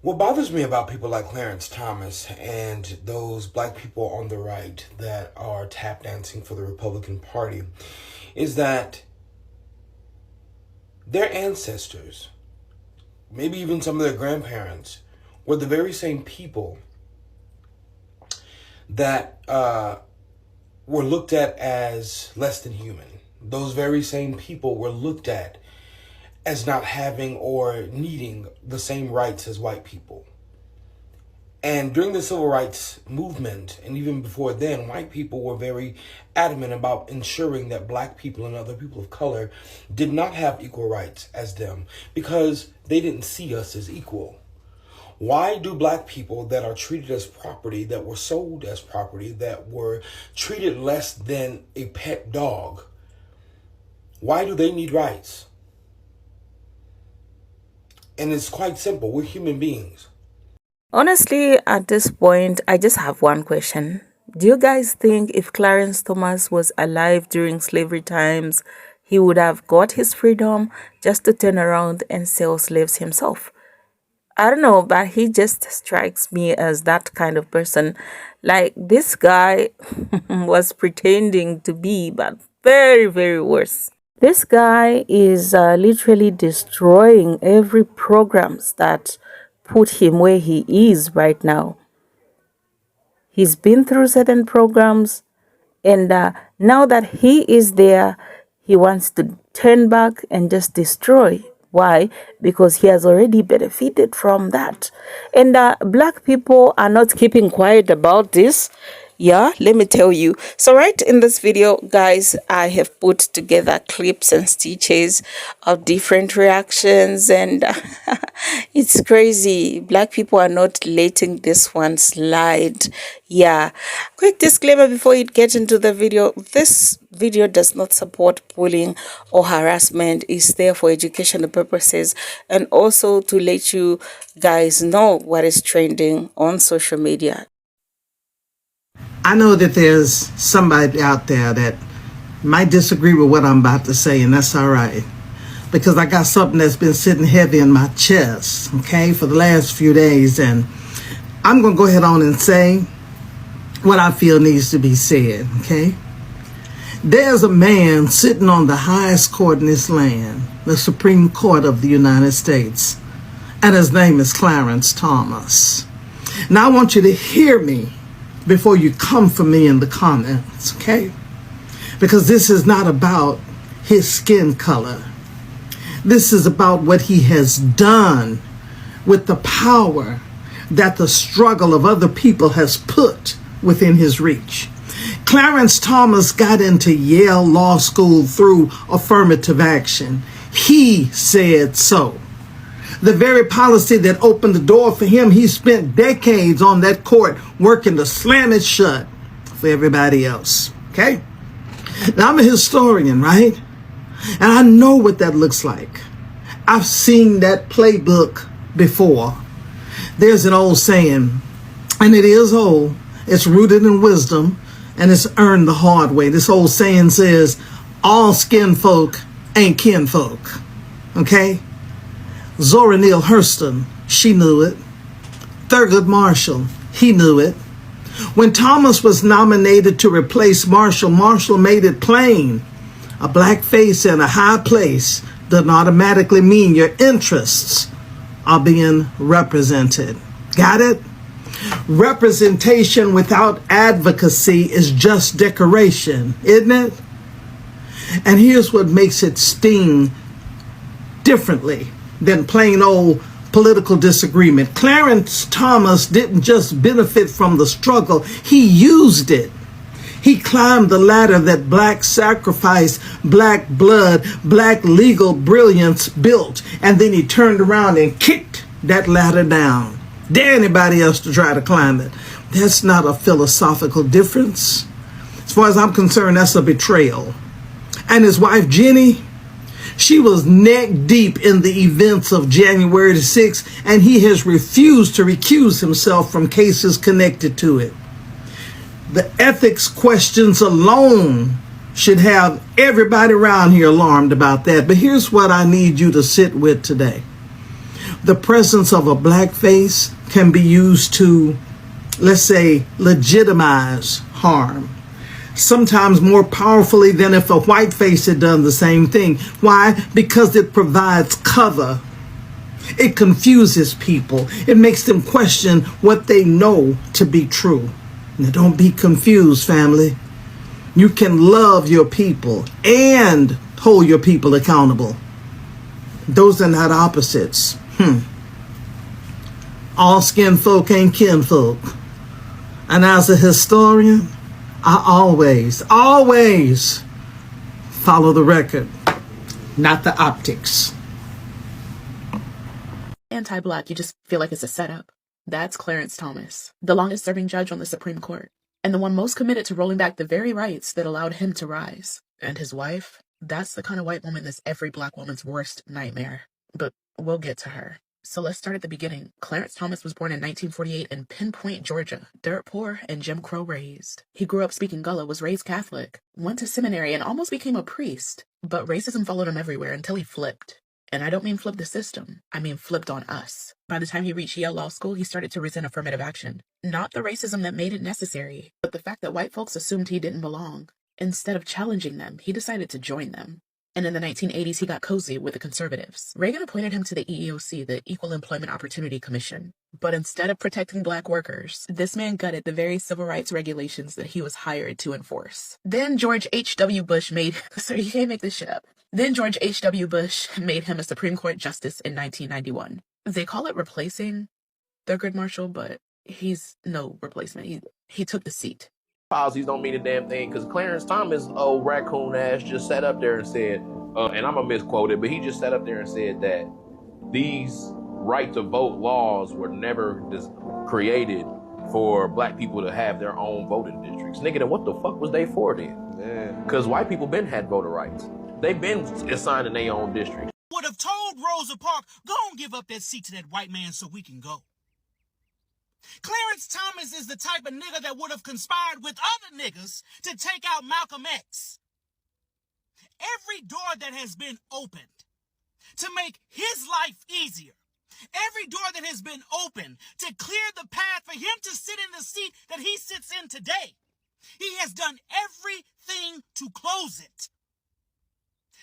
What bothers me about people like Clarence Thomas and those black people on the right that are tap dancing for the Republican Party is that their ancestors, maybe even some of their grandparents, were the very same people that were looked at as less than human. Those very same people were looked at as not having or needing the same rights as white people. And during the civil rights movement, and even before then, white people were very adamant about ensuring that black people and other people of color did not have equal rights as them because they didn't see us as equal. Why do black people that are treated as property, that were sold as property, that were treated less than a pet dog, why do they need rights? And it's quite simple. We're human beings. Honestly, at this point, I just have one question. Do you guys think if Clarence Thomas was alive during slavery times, he would have got his freedom just to turn around and sell slaves himself? I don't know, but he just strikes me as that kind of person. Like this guy was pretending to be, but very, very worse. This guy is literally destroying every programs that put him where he is right now. He's been through certain programs, and now that he is there, he wants to turn back and just destroy. Why? Because he has already benefited from that. And black people are not keeping quiet about this. Yeah, let me tell you. So right in this video, guys, I have put together clips and stitches of different reactions, and it's crazy. Black people are not letting this one slide. Yeah, quick disclaimer before you get into the video. This video does not support bullying or harassment. It's there for educational purposes and also to let you guys know what is trending on social media. I know that there's somebody out there that might disagree with what I'm about to say, and that's all right, because I got something that's been sitting heavy in my chest, okay, for the last few days, and I'm going to go ahead on and say what I feel needs to be said, okay? There's a man sitting on the highest court in this land, the Supreme Court of the United States, and his name is Clarence Thomas. Now, I want you to hear me before you come for me in the comments, okay? Because this is not about his skin color. This is about what he has done with the power that the struggle of other people has put within his reach. Clarence Thomas got into Yale Law School through affirmative action. He said so. The very policy that opened the door for him, he spent decades on that court working to slam it shut for everybody else, okay? Now, I'm a historian, right? And I know what that looks like. I've seen that playbook before. There's an old saying, and it is old. It's rooted in wisdom, and it's earned the hard way. This old saying says, all skin folk ain't kinfolk, okay? Zora Neale Hurston, she knew it. Thurgood Marshall, he knew it. When Thomas was nominated to replace Marshall, Marshall made it plain. A black face in a high place doesn't automatically mean your interests are being represented. Got it? Representation without advocacy is just decoration, isn't it? And here's what makes it sting differently than plain old political disagreement. Clarence Thomas didn't just benefit from the struggle, he used it. He climbed the ladder that black sacrifice, black blood, black legal brilliance built, and then he turned around and kicked that ladder down. Dare anybody else to try to climb it. That's not a philosophical difference. As far as I'm concerned, that's a betrayal. And his wife, Jenny, she was neck deep in the events of January the 6th, and he has refused to recuse himself from cases connected to it. The ethics questions alone should have everybody around here alarmed about that. But here's what I need you to sit with today. The presence of a black face can be used to, let's say, legitimize harm, sometimes more powerfully than if a white face had done the same thing. Why? Because it provides cover. It confuses people. It makes them question what they know to be true. Now, don't be confused, family. You can love your people and hold your people accountable. Those are not opposites. All skin folk ain't kin folk. And as a historian, I always follow the record, not the optics. Anti-black, you just feel like it's a setup. That's Clarence Thomas, the longest-serving judge on the Supreme Court, and the one most committed to rolling back the very rights that allowed him to rise. And his wife, that's the kind of white woman that's every black woman's worst nightmare. But we'll get to her. So let's start at the beginning. Clarence Thomas was born in 1948 in Pinpoint, Georgia, dirt poor and Jim Crow raised. He grew up speaking Gullah, was raised Catholic, went to seminary, and almost became a priest. But racism followed him everywhere until he flipped. And I don't mean flip the system, I mean flipped on us. By the time he reached Yale Law School, he started to resent affirmative action. Not the racism that made it necessary, but the fact that white folks assumed he didn't belong. Instead of challenging them, he decided to join them. And in the 1980s, he got cozy with the conservatives. Reagan appointed him to the EEOC, the Equal Employment Opportunity Commission. But instead of protecting black workers, this man gutted the very civil rights regulations that he was hired to enforce. Then George H.W. Bush made, so you can't make this shit up. Then George H.W. Bush made him a Supreme Court justice in 1991. They call it replacing Thurgood Marshall, but he's no replacement. He took the seat. Policies don't mean a damn thing, because Clarence Thomas, old raccoon ass, just sat up there and said, and I'm gonna misquote it, but he just sat up there and said that these right to vote laws were never created for black people to have their own voting districts. Nigga, then what the fuck was they for then? Because white people been had voter rights. They been assigned in their own district. Would have told Rosa Parks, go and give up that seat to that white man so we can go. Clarence Thomas is the type of nigga that would have conspired with other niggas to take out Malcolm X. Every door that has been opened to make his life easier, every door that has been opened to clear the path for him to sit in the seat that he sits in today, he has done everything to close it.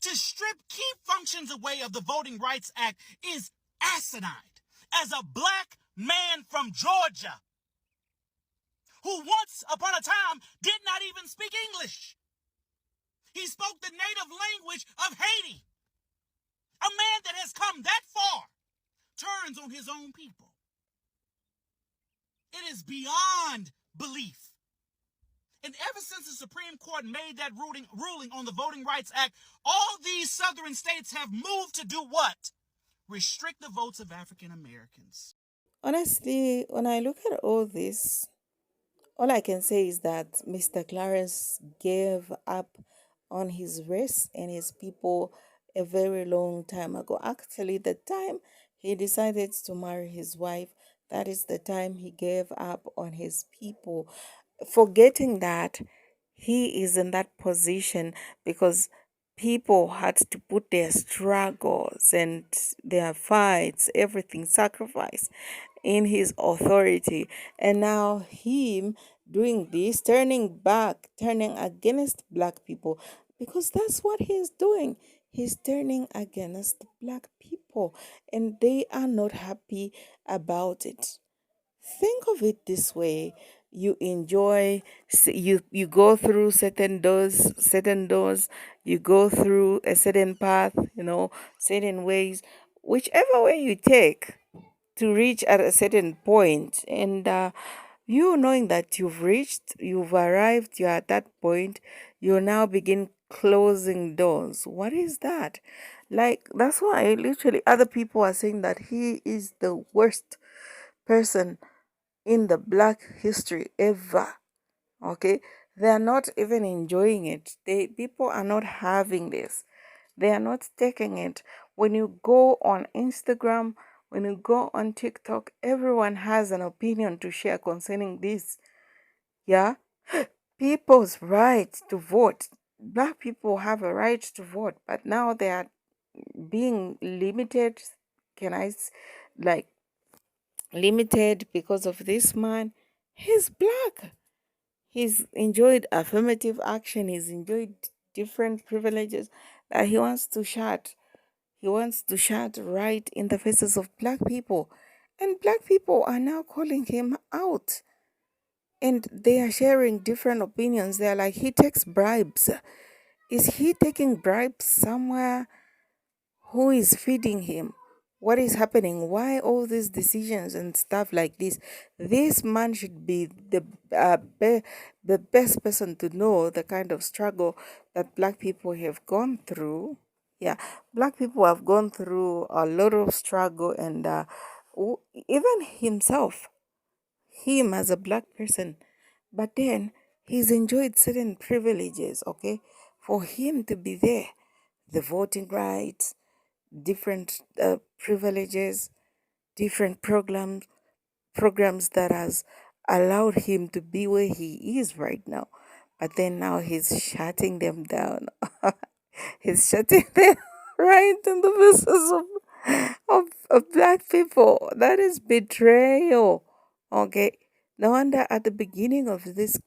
To strip key functions away of the Voting Rights Act is asinine. As a black man from Georgia who once upon a time did not even speak English. He spoke the native language of Haiti. A man that has come that far turns on his own people. It is beyond belief. And ever since the Supreme Court made that ruling on the Voting Rights Act, all these southern states have moved to do what? Restrict the votes of African Americans. Honestly, when I look at all this, all I can say is that Mr. Clarence gave up on his race and his people a very long time ago. Actually, the time he decided to marry his wife, that is the time he gave up on his people, forgetting that he is in that position because people had to put their struggles and their fights, everything, sacrifice in his authority. And now him doing this, turning back, turning against black people, because that's what he's doing. He's turning against black people, and they are not happy about it. Think of it this way: you enjoy, you go through certain doors, you go through a certain path, certain ways, whichever way you take to reach at a certain point, and you knowing that you've arrived, you're at that point, you now begin closing doors. What is that? Like, that's why literally other people are saying that he is the worst person in the black history ever. Okay, they are not even enjoying it. People are not having this. They are not taking it. When you go on Instagram, when you go on TikTok, everyone has an opinion to share concerning this. Yeah, people's right to vote. Black people have a right to vote, but now they are being limited, can like limited because of this man? He's black. He's enjoyed affirmative action. He's enjoyed different privileges that he wants to shut. He wants to shut right in the faces of black people. And black people are now calling him out. And they are sharing different opinions. They're like, he takes bribes. Is he taking bribes somewhere? Who is feeding him? What is happening? Why all these decisions and stuff like this? This man should be the best person to know the kind of struggle that black people have gone through. Yeah, black people have gone through a lot of struggle, and even himself, him as a black person, but then he's enjoyed certain privileges. Okay, for him to be there, the voting rights, different privileges, different programs that has allowed him to be where he is right now. But then now he's shutting them down. He's shutting them right in the faces of black people. That is betrayal. Okay. No wonder at the beginning of this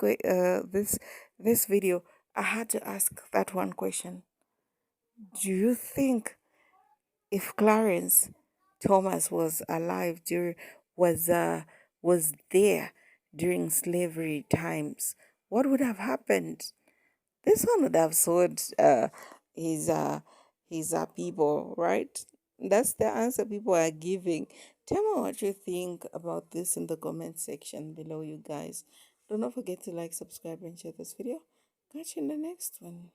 video, I had to ask that one question. Do you think if Clarence Thomas was alive during was was there during slavery times, what would have happened? This one would have sold his people, right? That's the answer people are giving. Tell me what you think about this in the comment section below, you guys. Do not forget to like, subscribe, and share this video. Catch you in the next one.